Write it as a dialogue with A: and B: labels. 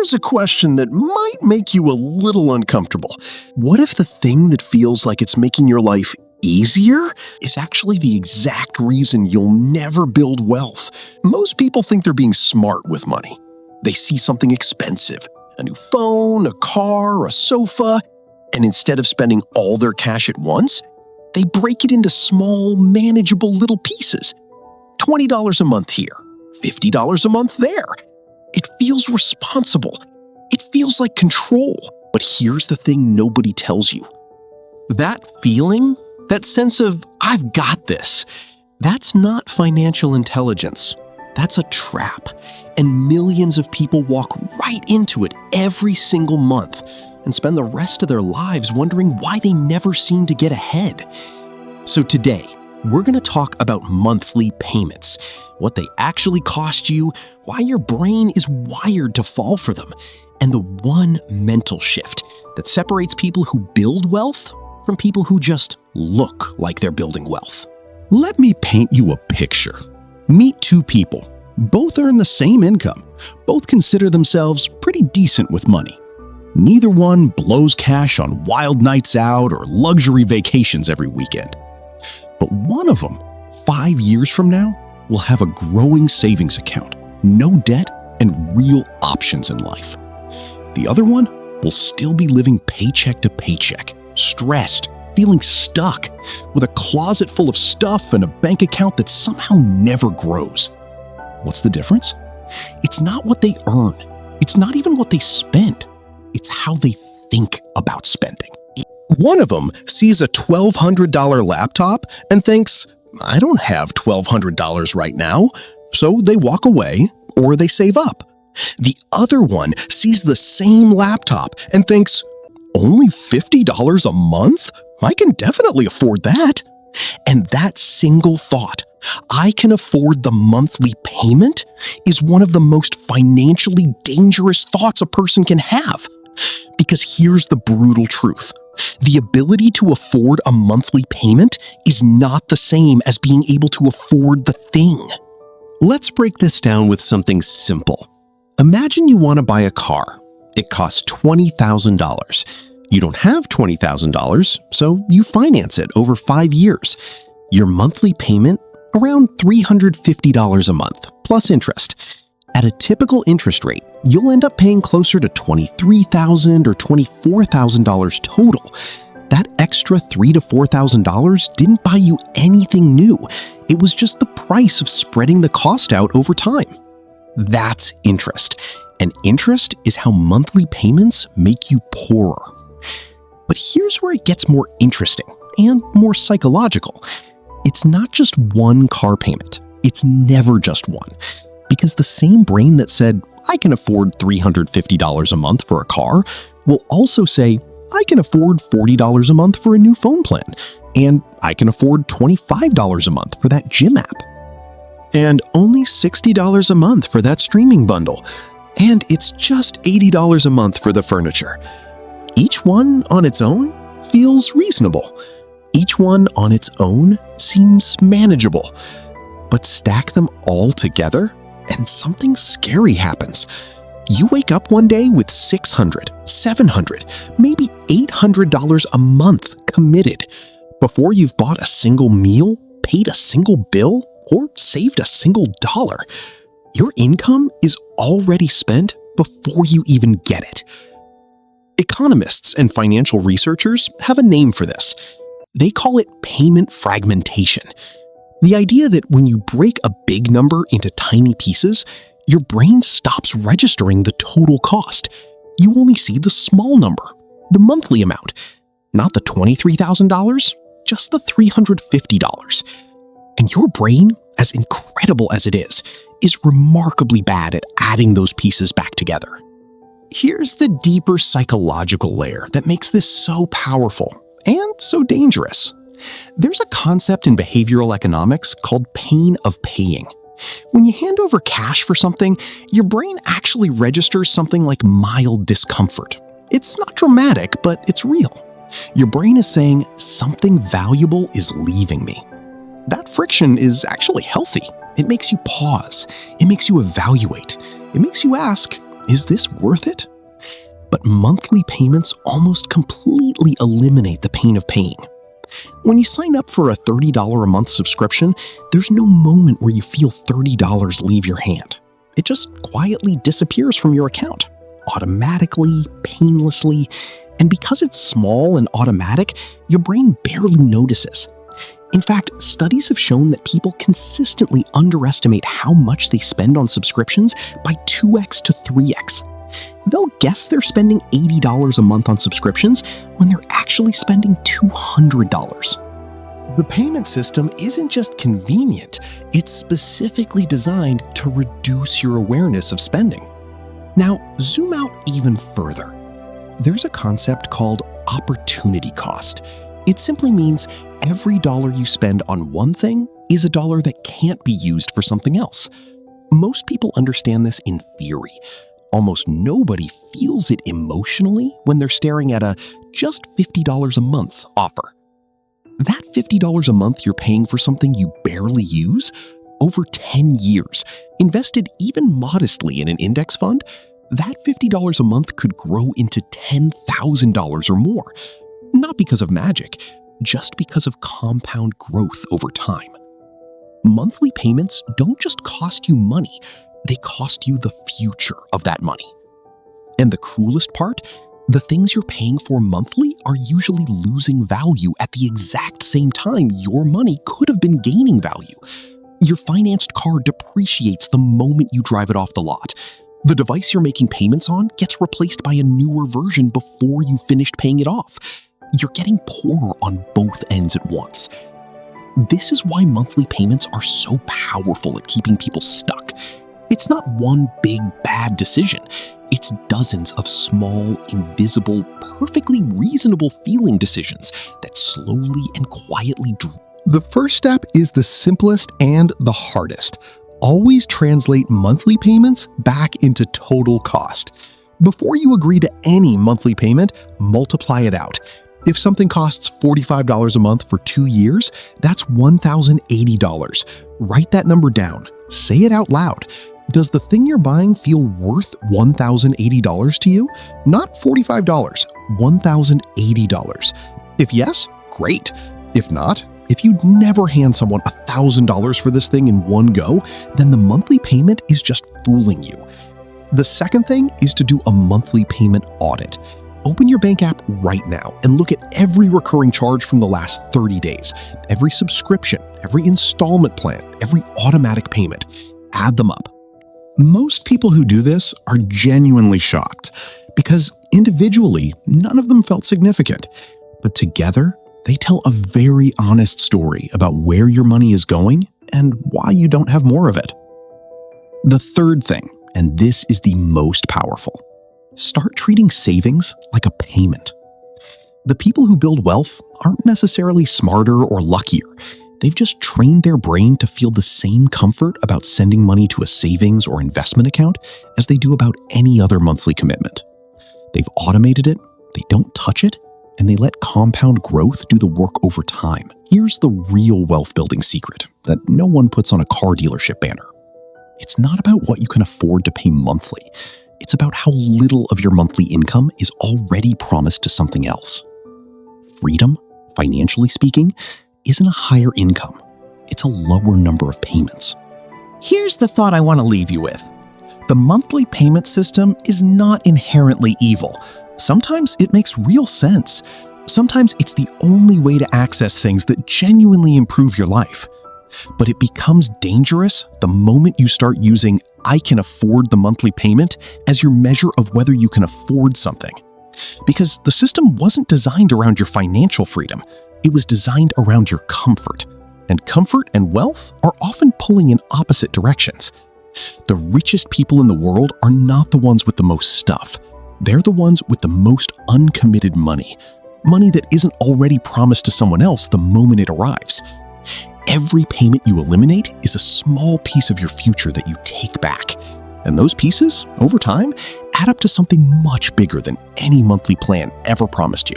A: here's a question that might make you a little uncomfortable. What if the thing that feels like it's making your life easier is actually the exact reason you'll never build wealth? Most people think they're being smart with money. They see something expensive, a new phone, a car, a sofa, and instead of spending all their cash at once, they break it into small, manageable little pieces. $20 a month here, $50 a month there. It feels responsible. It feels like control. But here's the thing nobody tells you. That feeling, that sense of, I've got this, that's not financial intelligence. That's a trap. And millions of people walk right into it every single month and spend the rest of their lives wondering why they never seem to get ahead. So today, we're going to talk about monthly payments, what they actually cost you, why your brain is wired to fall for them, and the one mental shift that separates people who build wealth from people who just look like they're building wealth.
B: Let me paint you a picture. Meet two people. Both earn the same income. Both consider themselves pretty decent with money. Neither one blows cash on wild nights out or luxury vacations every weekend. But one of them, 5 years from now, will have a growing savings account, no debt, and real options in life. The other one will still be living paycheck to paycheck, stressed, feeling stuck, with a closet full of stuff and a bank account that somehow never grows. What's the difference? It's not what they earn. It's not even what they spend. It's how they think about spending. One of them sees a $1,200 laptop and thinks, I don't have $1,200 right now, so they walk away or they save up. The other one sees the same laptop and thinks, only $50 a month? I can definitely afford that. And that single thought, I can afford the monthly payment, is one of the most financially dangerous thoughts a person can have. Because here's the brutal truth. The ability to afford a monthly payment is not the same as being able to afford the thing. Let's break this down with something simple. Imagine you want to buy a car. It costs $20,000. You don't have $20,000, so you finance it over 5 years. Your monthly payment, around $350 a month, plus interest. At a typical interest rate, you'll end up paying closer to $23,000 or $24,000 total. That extra $3,000 to $4,000 didn't buy you anything new. It was just the price of spreading the cost out over time. That's interest. And interest is how monthly payments make you poorer. But here's where it gets more interesting and more psychological. It's not just one car payment. It's never just one. Because the same brain that said, I can afford $350 a month for a car, will also say, I can afford $40 a month for a new phone plan, and I can afford $25 a month for that gym app, and only $60 a month for that streaming bundle, and it's just $80 a month for the furniture. Each one on its own feels reasonable. Each one on its own seems manageable. But stack them all together, and something scary happens. You wake up one day with $600, $700, maybe $800 a month committed before you've bought a single meal, paid a single bill, or saved a single dollar. Your income is already spent before you even get it. Economists and financial researchers have a name for this. They call it payment fragmentation. The idea that when you break a big number into tiny pieces, your brain stops registering the total cost. You only see the small number, the monthly amount, not the $23,000, just the $350. And your brain, as incredible as it is remarkably bad at adding those pieces back together. Here's the deeper psychological layer that makes this so powerful and so dangerous. There's a concept in behavioral economics called pain of paying. When you hand over cash for something, your brain actually registers something like mild discomfort. It's not dramatic, but it's real. Your brain is saying something valuable is leaving me. That friction is actually healthy. It makes you pause. It makes you evaluate. It makes you ask,
A: Is this worth it? But monthly payments almost completely eliminate the pain of paying. When you sign up for a $30 a month subscription, there's no moment where you feel $30 leave your hand. It just quietly disappears from your account, automatically, painlessly, and because it's small and automatic, your brain barely notices. In fact, studies have shown that people consistently underestimate how much they spend on subscriptions by 2x to 3x. They'll guess they're spending $80 a month on subscriptions when they're actually spending $200. The payment system isn't just convenient, it's specifically designed to reduce your awareness of spending. Now, zoom out even further. There's a concept called opportunity cost. It simply means every dollar you spend on one thing is a dollar that can't be used for something else. Most people understand this in theory. Almost nobody feels it emotionally when they're staring at a just $50 a month offer. That $50 a month you're paying for something you barely use, over 10 years, invested even modestly in an index fund, that $50 a month could grow into $10,000 or more. Not because of magic, just because of compound growth over time. Monthly payments don't just cost you money, they cost you the future of that money. And the cruelest part, the things you're paying for monthly are usually losing value at the exact same time your money could have been gaining value. Your financed car depreciates the moment you drive it off the lot. The device you're making payments on gets replaced by a newer version before you finished paying it off. You're getting poorer on both ends at once. This is why monthly payments are so powerful at keeping people stuck. It's not one big bad decision. It's dozens of small, invisible, perfectly reasonable feeling decisions that slowly and quietly
B: The first step is the simplest and the hardest. Always translate monthly payments back into total cost. Before you agree to any monthly payment, multiply it out. If something costs $45 a month for 2 years, that's $1,080. Write that number down. Say it out loud. Does the thing you're buying feel worth $1,080 to you? Not $45, $1,080. If yes, great. If not, if you'd never hand someone $1,000 for this thing in one go, then the monthly payment is just fooling you. The second thing is to do a monthly payment audit. Open your bank app right now and look at every recurring charge from the last 30 days, every subscription, every installment plan, every automatic payment. Add them up. Most people who do this are genuinely shocked because individually, none of them felt significant. But together, they tell a very honest story about where your money is going and why you don't have more of it. The third thing, and this is the most powerful, start treating savings like a payment. The people who build wealth aren't necessarily smarter or luckier. They've just trained their brain to feel the same comfort about sending money to a savings or investment account as they do about any other monthly commitment. They've automated it, they don't touch it, and they let compound growth do the work over time. Here's the real wealth building secret that no one puts on a car dealership banner. It's not about what you can afford to pay monthly. It's about how little of your monthly income is already promised to something else. Freedom, financially speaking, isn't a higher income. It's a lower number of payments. Here's the thought I want to leave you with. The monthly payment system is not inherently evil. Sometimes it makes real sense. Sometimes it's the only way to access things that genuinely improve your life. But it becomes dangerous the moment you start using "I can afford the monthly payment" as your measure of whether you can afford something. Because the system wasn't designed around your financial freedom. It was designed around your comfort. And comfort and wealth are often pulling in opposite directions. The richest people in the world are not the ones with the most stuff. They're the ones with the most uncommitted money. Money that isn't already promised to someone else the moment it arrives. Every payment you eliminate is a small piece of your future that you take back. And those pieces, over time, add up to something much bigger than any monthly plan ever promised you.